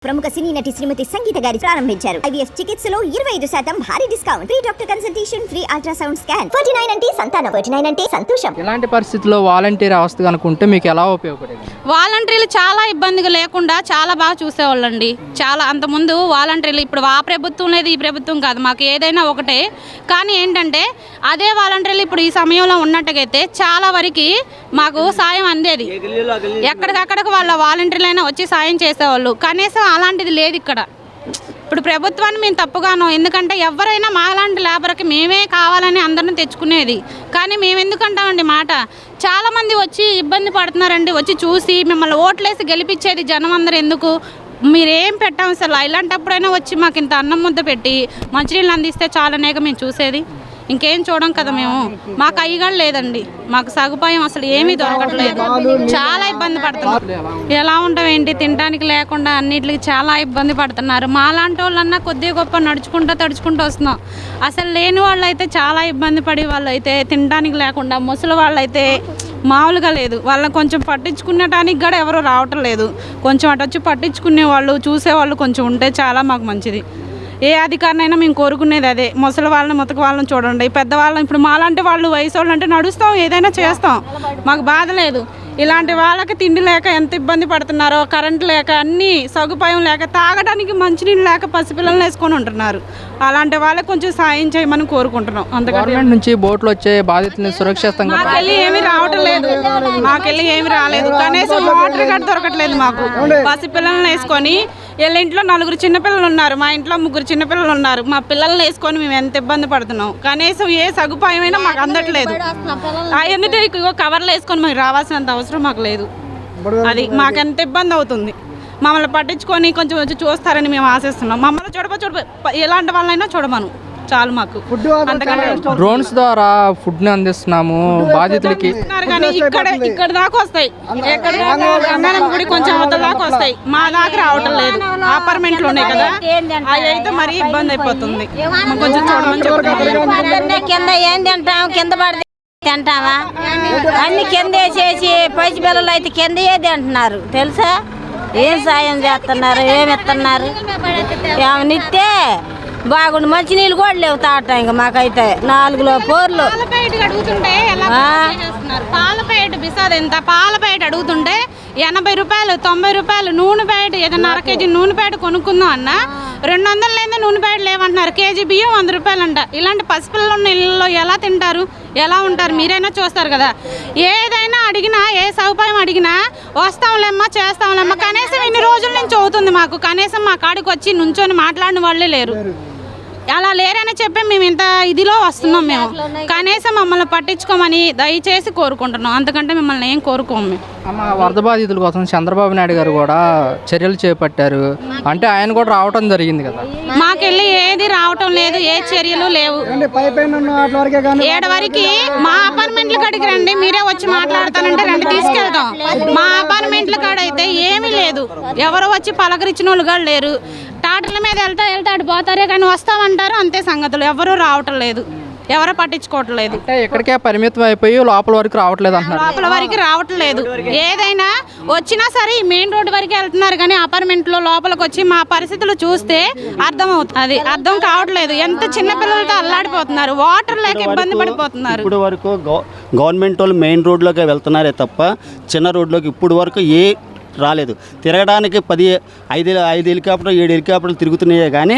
ప్రముఖ సినీ నటి శ్రీమతి సంగీత గారి ప్రారంభించారు. IVF చికిత్సలో 25% భారీ discount, free doctor consultation, free ultrasound scan. 49 అంటే సంతానం, 49 అంటే సంతోషం. ఇలాంటి పరిస్థితుల్లో వాలంటీర్ వ్యవస్థ అనుకుంటే మీకు ఎలా ఉపయోగపడేది? వాలంటీర్లు చాలా ఇబ్బందిగా లేకుండా చాలా బాగా చూసేవాళ్ళండి. చాలా అంతకుముందు వాలంటీర్లు, ఇప్పుడు ఆ ప్రభుత్వం లేదు ఈ ప్రభుత్వం కాదు, మాకు ఏదైనా ఒకటే. కానీ ఏంటంటే అదే వాలంటీర్లు ఇప్పుడు ఈ సమయంలో ఉన్నట్టుగైతే చాలా వరకు మాకు సాయం అందేది. ఎక్కడికక్కడికి వాళ్ళ వాలంటీర్లైనా వచ్చి సాయం చేసేవాళ్ళు. కనీసం అలాంటిది లేదు ఇక్కడ. ఇప్పుడు ప్రభుత్వాన్ని మేము తప్పుగాను, ఎందుకంటే ఎవరైనా మాలాంటి లేబర్కి మేమే కావాలని అందరిని తెచ్చుకునేది. కానీ మేము ఎందుకంటామండి మాట, చాలామంది వచ్చి ఇబ్బంది పడుతున్నారండి. వచ్చి చూసి మిమ్మల్ని ఓట్లేసి గెలిపించేది జనం అందరూ ఎందుకు, మీరేం పెట్టాం అసలు. ఇలాంటప్పుడైనా వచ్చి మాకు ఇంత అన్నం ముద్ద పెట్టి మంచినీళ్ళు అందిస్తే చాలనేక మేము చూసేది. ఇంకేం చూడం కదా మేము. మాకు అయ్యగాడు లేదండి, మాకు సదుపాయం అసలు ఏమీ దొరకట్లేదు. చాలా ఇబ్బంది పడుతున్నారు. ఎలా ఉంటామేంటి, తినడానికి లేకుండా అన్నిటికి చాలా ఇబ్బంది పడుతున్నారు. మాలాంటి వాళ్ళన్నా కొద్దిగా గొప్ప తడుచుకుంటూ వస్తున్నాం. అసలు లేని వాళ్ళు అయితే చాలా ఇబ్బంది పడి వాళ్ళు అయితే తినడానికి లేకుండా, ముసలి వాళ్ళు అయితే మామూలుగా లేదు. వాళ్ళని కొంచెం పట్టించుకునేటానికి కూడా ఎవరు రావటం లేదు. కొంచెం అటు వచ్చి పట్టించుకునే వాళ్ళు, చూసేవాళ్ళు కొంచెం ఉంటే చాలా మాకు మంచిది. ఏ అధికారినైనా మేము కోరుకునేది అదే. ముసలి వాళ్ళని ముతక వాళ్ళని చూడండి, పెద్దవాళ్ళని. ఇప్పుడు మాలాంటి వాళ్ళు వయసు వాళ్ళు అంటే నడుస్తాం, ఏదైనా చేస్తాం, మాకు బాధ లేదు. ఇలాంటి వాళ్ళకి తిండి లేక ఎంత ఇబ్బంది పడుతున్నారో, కరెంట్ లేక, అన్ని సదుపాయం లేక, తాగడానికి మంచినీళ్ళు లేక పసిపిల్లల్ని వేసుకొని ఉంటున్నారు. అలాంటి వాళ్ళకి కొంచెం సాయం చేయమని కోరుకుంటున్నాం. గవర్నమెంట్ నుంచి బోట్లు వచ్చే బాధితులను సురక్షితంగా మాకెళ్ళి ఏమీ రావటం లేదు, మాకెళ్ళి ఏమి రాలేదు. కనీసం వాటర్ కూడా దొరకట్లేదు మాకు. పసిపిల్లల్ని వేసుకొని వీళ్ళ ఇంట్లో 4 చిన్నపిల్లలు ఉన్నారు, మా ఇంట్లో 3 చిన్నపిల్లలు ఉన్నారు. మా పిల్లల్ని వేసుకొని మేము ఎంత ఇబ్బంది పడుతున్నాం. కనీసం ఏ సదుపాయమైనా మాకు అందట్లేదు. అవన్నీ కవర్లు వేసుకొని మాకు రావాల్సినంత అవసరం మాకు లేదు. అది మాకు ఎంత ఇబ్బంది అవుతుంది. మమ్మల్ని పట్టించుకొని కొంచెం వచ్చి చూస్తారని మేము ఆశిస్తున్నాం. మమ్మల్ని చూడప ఎలాంటి వాళ్ళైనా చూడమను చాలు మాకు. డ్రోన్స్ ద్వారా ఫుడ్ ని అందిస్తున్నాము బాధితులకి. కానీ ఇక్కడ దాకా వస్తాయి, ఎక్కడ గంగానమ్మ గుడి కొంచెం అవతల దాకా వస్తాయి, మా దాకా రావటం లేదు. అపార్ట్మెంట్లు ఉన్నాయి కదా, అవి అయితే మరీ ఇబ్బంది అయిపోతుంది. కొంచెం చూడమని చెప్తున్నాం. కింద ఏం తింటాం, కింద పడి తింటామా, అన్ని కింద వేసేసి పసి పిల్లలు అయితే కింద ఏది అంటున్నారు తెలుసా. ఏం సాయం చేస్తున్నారు, ఏమి ఇస్తున్నారు, ఏమనిస్తే బాగుండు. మంచినీళ్ళు కూడా లేవు తాగటం. ఇంకా మాకైతే 4 పోర్లు. పాల ప్యాకెట్ బిసాది ఎంత, పాల ప్యాకెట్ అడుగుతుంటే 80 రూపాయలు, 90 రూపాయలు. నూనె ప్యాకెట్ ఏదైనా 1 కేజీ నూనె ప్యాకెట్ కొనుక్కుందాం అన్న 200 లేదా నూనె ప్యాకెట్ లేవంటున్నారు. కేజీ బియ్యం 100 రూపాయలు అంట. ఇలాంటి పసిపిల్లలు ఉన్న ఇళ్ళలో ఎలా తింటారు, ఎలా ఉంటారు మీరైనా చూస్తారు కదా. ఏదైనా అడిగినా, ఏ సదుపాయం అడిగినా వస్తాంలేమ్మా చేస్తాంలేమ్మా. కనీసం ఇన్ని రోజుల నుంచి అవుతుంది మాకు. కనీసం మా కాడికి వచ్చి నుంచొని మాట్లాడిన వాళ్ళే లేరు. అలా లేరని చెప్పి మేము ఇంత ఇదిలో వస్తున్నాం. మేము కనీసం మమ్మల్ని పట్టించుకోమని దయచేసి కోరుకుంటున్నాం. అంతకంటే మిమ్మల్ని ఏం కోరుకోము మేము. వరద బాధితుల కోసం చంద్రబాబు నాయుడు గారు కూడా చర్యలు చేపట్టారు. అంటే ఆయన కూడా రావటం జరిగింది కదా. మాకెళ్ళి ఏది రావటం లేదు, ఏ చర్యలు లేవు. 7 వరకు మా అపార్ట్మెంట్ల కాడికి రండి, మీరే వచ్చి మాట్లాడతానంటే రండి తీసుకెళ్తాం. మా అపార్ట్మెంట్ల కాడైతే ఏమీ లేదు. ఎవరో వచ్చి పలకరించిన వాళ్ళు కూడా లేరు. టాటర్ల మీద వెళ్తా పోతారే కానీ వస్తామంటారు, అంతే సంగతులు. ఎవరూ రావటం లేదు, ఎవరో పట్టించుకోవట్లేదు. ఎక్కడికే పరిమితం అయిపోయి లోపల వరకు రావట్లేదు అంటున్నారు. లోపల వరకు రావట్లేదు. ఏదైనా వచ్చినా సరే మెయిన్ రోడ్డు వరకు వెళ్తున్నారు కానీ అపార్ట్మెంట్లో లోపలికి వచ్చి మా పరిస్థితులు చూస్తే అర్థం అవుతుంది. అర్థం కావట్లేదు. ఎంత చిన్న పిల్లలతో అల్లాడిపోతున్నారు, వాటర్ లేక ఇబ్బంది పడిపోతున్నారు. ఇప్పుడు వరకు గవర్నమెంట్ వాళ్ళు మెయిన్ రోడ్లోకి వెళ్తున్నారే తప్ప చిన్న రోడ్లోకి ఇప్పుడు వరకు ఏ రాలేదు. తిరగడానికి 5 హెలికాప్టర్లు 7 హెలికాప్టర్లు తిరుగుతున్నాయే కానీ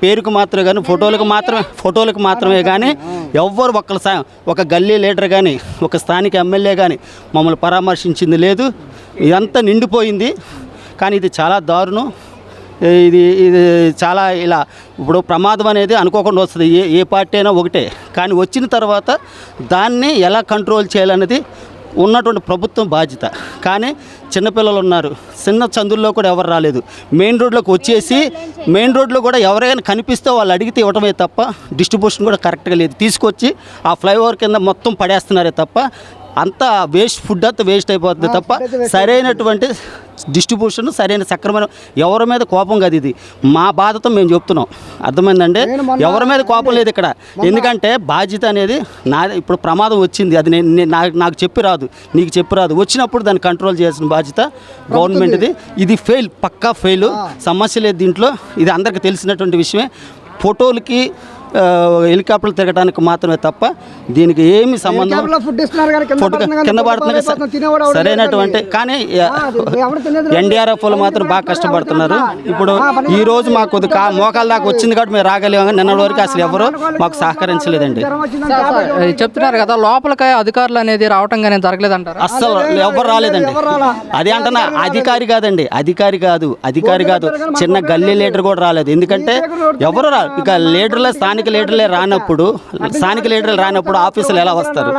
పేరుకు మాత్రమే కానీ ఫోటోలకు మాత్రమే కానీ ఎవ్వరు ఒక్కల సాయం, ఒక గల్లీ లీడర్ కానీ ఒక స్థానిక ఎమ్మెల్యే కానీ మమ్మల్ని పరామర్శించింది లేదు. ఇదంతా నిండిపోయింది. కానీ ఇది చాలా దారుణం. ఇది చాలా ఇలా ఇప్పుడు ప్రమాదం అనేది అనుకోకుండా వస్తుంది. ఏ పార్టీ అయినా ఒకటే, కానీ వచ్చిన తర్వాత దాన్ని ఎలా కంట్రోల్ చేయాలనేది ఉన్నటువంటి ప్రభుత్వం బాధ్యత. కానీ చిన్నపిల్లలు ఉన్నారు, చిన్న చందుల్లో కూడా ఎవరు రాలేదు. మెయిన్ రోడ్లోకి వచ్చేసి మెయిన్ రోడ్లో కూడా ఎవరైనా కనిపిస్తే వాళ్ళు అడిగితే ఇవ్వటమే తప్ప డిస్ట్రిబ్యూషన్ కూడా కరెక్ట్గా లేదు. తీసుకొచ్చి ఆ ఫ్లైఓవర్ కింద మొత్తం పడేస్తున్నారే తప్ప అంతా వేస్ట్, ఫుడ్ అంతా వేస్ట్ అయిపోతుంది తప్ప సరైనటువంటి డిస్ట్రిబ్యూషన్, సరైన సక్రమైన ఎవరి మీద కోపం కాదు. ఇది మా బాధతో మేము చెప్తున్నాం, అర్థమైందండి. ఎవరి మీద కోపం లేదు ఇక్కడ. ఎందుకంటే బాధ్యత అనేది ఇప్పుడు ప్రమాదం వచ్చింది, అది నాకు చెప్పి రాదు, నీకు చెప్పి రాదు. వచ్చినప్పుడు దాన్ని కంట్రోల్ చేయాల్సిన బాధ్యత గవర్నమెంట్ది. ఇది ఫెయిల్, పక్కా ఫెయిల్, సమస్య లేదు దీంట్లో. ఇది అందరికీ తెలిసినటువంటి విషయమే. ఫోటోలకి హెలికాప్టర్లు తిరగడానికి మాత్రమే తప్ప దీనికి ఏమి సంబంధం. ఫోటో కింద పడుతుంది సరైనటువంటి. కానీ ఎన్డీఆర్ఎఫ్ వాళ్ళు మాత్రం బాగా కష్టపడుతున్నారు. ఇప్పుడు ఈ రోజు మాకు కొద్దిగా మోకాల దాకా వచ్చింది కాబట్టి మేము రాగలిగాం. నిన్న వరకు అసలు ఎవరు మాకు సహకరించలేదండి. చెప్తున్నారు కదా లోపలికి అధికారులు అనేది రావటం కానీ జరగలేదంటారు. అస్సలు ఎవరు రాలేదండి. అదే అంటున్నా, అధికారి కాదండి, అధికారి కాదు, చిన్న గల్లీ లీడర్ కూడా రాలేదు. ఎందుకంటే ఎవరు ఇక లీడర్లే, స్థానిక లీడర్లే రానప్పుడు, ఆఫీసులు ఎలా వస్తారు?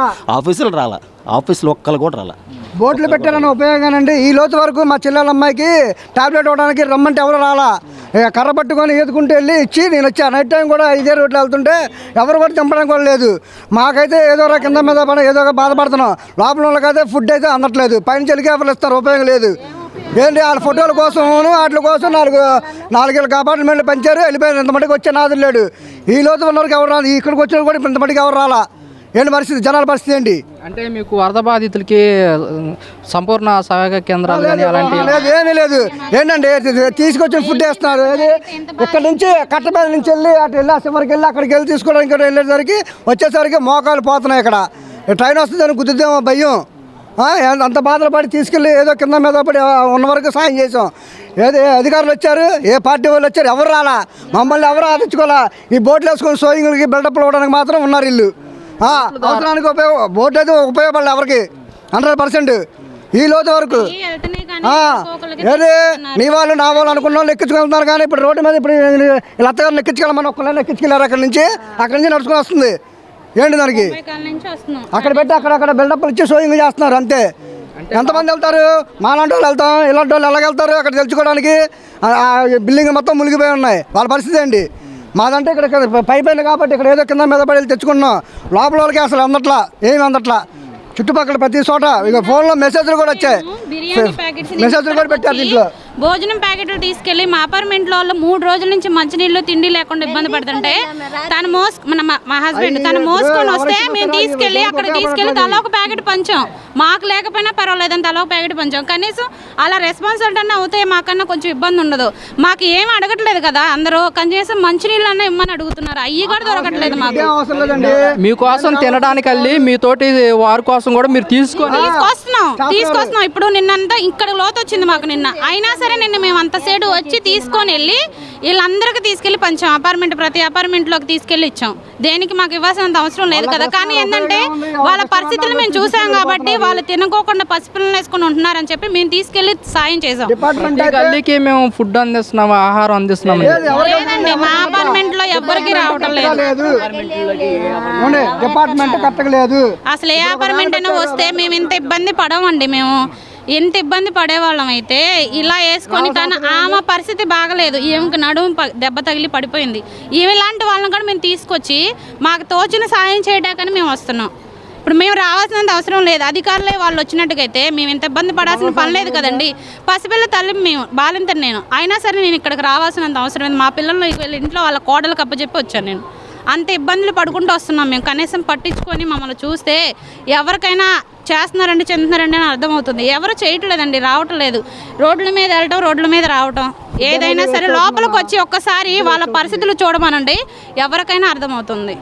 ఆఫీసులు ఒక్కరు కూడా రాలా. బోట్లు పెట్టారన్న ఉపయోగానండి. ఈ లోతు వరకు మా చెల్లెల అమ్మాయికి టాబ్లెట్ ఇవ్వడానికి రమ్మంటే ఎవరు రాలా. కర్ర పట్టుకొని ఎదుకుంటూ వెళ్ళి ఇచ్చి నేను వచ్చా. నైట్ టైం కూడా ఇదే రోడ్లు వెళ్తుంటే ఎవరు కూడా చంపడానికి కూడా లేదు. మాకైతే ఏదో కింద మీద పడి ఏదో బాధపడుతున్నాం. లోపల వాళ్ళకైతే ఫుడ్ అయితే అందట్లేదు. పైన హెలికాప్టర్లు ఇస్తారు, ఉపయోగం లేదు. ఏంటి వాళ్ళ ఫోటోల కోసం వాటి కోసం నాలుగేళ్ళ అపార్ట్మెంట్లు పెంచారు, వెళ్ళిపోయారు. ఇంతమటికి వచ్చే నాదులు లేడు. ఈ లోతు ఉన్నవారికి ఎవరు రాదు, ఇక్కడికి వచ్చిన కూడా ఇంతమటికి ఎవరు రాలా. ఏంటి పరిస్థితి, జనాల పరిస్థితి ఏంటి? అంటే మీకు వరద బాధితులకి సంపూర్ణ సహాయక కేంద్రాలు కానీ అలాంటి లేదు, ఏమీ లేదు. ఏంటంటే తీసుకొచ్చిన ఫుడ్ వేస్తున్నారు. ఇక్కడ నుంచి కట్టపల్లి నుంచి వెళ్ళి అటు వెళ్ళి చివరికి వెళ్ళి అక్కడికి వెళ్ళి తీసుకోవడానికి వెళ్ళేసరికి వచ్చేసరికి మోకాలు పోతున్నాయి. ఇక్కడ ట్రైన్ వస్తుందని గుద్దుదేమో భయం. అంత బాధలు పడి తీసుకెళ్ళి ఏదో కింద మీద పడి ఉన్న వరకు సాయం చేసాం. ఏదో అధికారులు వచ్చారు, ఏ పార్టీ వాళ్ళు వచ్చారు, ఎవరు రాలా. మమ్మల్ని ఎవరు ఆదించుకోవాలా. ఈ బోట్లు వేసుకొని సోయింగ్లకి బిల్డప్లు ఇవ్వడానికి మాత్రం ఉన్నారు ఇల్లు. అవసరానికి బోట్లు అయితే ఉపయోగపడలేదు ఎవరికి 100%. ఈ లోతు వరకు ఏది నీ వాళ్ళు నా వాళ్ళు అనుకున్న వాళ్ళు ఎక్కించుకెళ్తున్నారు. కానీ ఇప్పుడు రోడ్డు మీద ఇప్పుడు ఇలా అత్తగారు ఎక్కించుకెళ్ళమని ఒక్కళ్ళని ఎక్కించుకెళ్ళారు. అక్కడి నుంచి నడుచుకుని వస్తుంది. ఏంటి దానికి అక్కడ పెట్టి అక్కడ బిల్డప్లు ఇచ్చి షోయింగ్ చేస్తున్నారు అంతే. ఎంతమంది వెళ్తారు? మాలాంటి వాళ్ళు వెళ్తాం, ఇలాంటి వాళ్ళు ఎలాగెళ్తారు అక్కడ తెలుసుకోవడానికి? బిల్డింగ్ మొత్తం మునిగిపోయి ఉన్నాయి. వాళ్ళ పరిస్థితి ఏంటి? మాదంటే ఇక్కడ పైపోయింది కాబట్టి ఇక్కడ ఏదో కింద మీద పడి తెచ్చుకున్నాం. లోపల వాళ్ళకి అసలు అందట్లా, ఏమి అందట్లా. చుట్టుపక్కల ప్రతి చోట ఇక ఫోన్లో మెసేజ్లు కూడా వచ్చాయి, మెసేజ్లు కూడా పెట్టారు దీంట్లో. భోజనం ప్యాకెట్లు తీసుకెళ్లి మా అపార్ట్మెంట్లో 3 రోజుల నుంచి మంచినీళ్ళు తిండి లేకుండా ఇబ్బంది పడుతుంటే మా హస్బెండ్ తను మోసుకొని వస్తే మేము తీసుకెళ్లి తలా ఒక ప్యాకెట్ పంచాం. మాకు లేకపోయినా పర్వాలేదని తలా ఒక ప్యాకెట్ పంచాం. కనీసం అలా రెస్పాన్సిబిలిటీ అన్నా అవుతాయి, మాకన్నా కొంచెం ఇబ్బంది ఉండదు. మాకు ఏం అడగట్లేదు కదా, అందరూ కనీసం మంచినీళ్ళు అన్నా ఇమ్మని అడుగుతున్నారు. అయ్యి కూడా దొరకట్లేదు మాకు. మీకోసం తినడానికి వెళ్ళి మీతోటి వారి కోసం కూడా మీరు తీసుకొస్తున్నాం. ఇప్పుడు నిన్నంతా ఇక్కడ లోతు వచ్చింది మాకు నిన్న. అయినా సరే నిన్న మేము అంత సేడు వచ్చి తీసుకొని వెళ్ళి వీళ్ళందరికీ తీసుకెళ్లి పంచాం. ప్రతి అపార్ట్మెంట్లోకి తీసుకెళ్లి ఇచ్చాం. దేనికి మాకు ఇవ్వాల్సినంత అవసరం లేదు కదా. కానీ ఏంటంటే వాళ్ళ పరిస్థితులు మేము చూసాం కాబట్టి వాళ్ళు తినకోకుండా పసిపిల్లలు వేసుకొని ఉంటున్నారని చెప్పి మేము తీసుకెళ్లి సాయం చేసాం. మేము ఫుడ్ అందిస్తున్నాము, ఆహారం అందిస్తున్నాము. లేదండి, మా అపార్ట్మెంట్ లో ఎవ్వరికి రావటం లేదు. అసలు ఏ అపార్ట్మెంట్ అయినా వస్తే మేము ఇంత ఇబ్బంది పడమండి. మేము ఎంత ఇబ్బంది పడేవాళ్ళం అయితే ఇలా వేసుకొని. కానీ ఆమె పరిస్థితి బాగలేదు, ఈమెకి నడుము దెబ్బ తగిలి పడిపోయింది. ఇలాంటి వాళ్ళని కూడా మేము తీసుకొచ్చి మాకు తోచిన సాయం చేయడానికని మేము వస్తున్నాం. ఇప్పుడు మేము రావాల్సినంత అవసరం లేదు. అధికారులే వాళ్ళు వచ్చినట్టుగైతే మేము ఇంత ఇబ్బంది పడాల్సిన పని లేదు కదండి. పసిపిల్ల తల్లి మేము బాలింతని నేను. అయినా సరే నేను ఇక్కడికి రావాల్సినంత అవసరం లేదు. మా పిల్లలు ఇంట్లో వాళ్ళ కోడలకు అప్పచెప్పి వచ్చాను నేను. అంత ఇబ్బందులు పడుకుంటూ వస్తున్నాం మేము. కనీసం పట్టించుకొని మమ్మల్ని చూస్తే ఎవరికైనా చేస్తున్నారండి చెందుతున్నారండి అని అర్థమవుతుంది. ఎవరు చేయట్లేదండి, రావటం లేదు. రోడ్ల మీద వెళ్ళటం, రోడ్ల మీద రావటం. ఏదైనా సరే లోపలికి వచ్చి ఒక్కసారి వాళ్ళ పరిస్థితులు చూడమనండి, ఎవరికైనా అర్థమవుతుంది.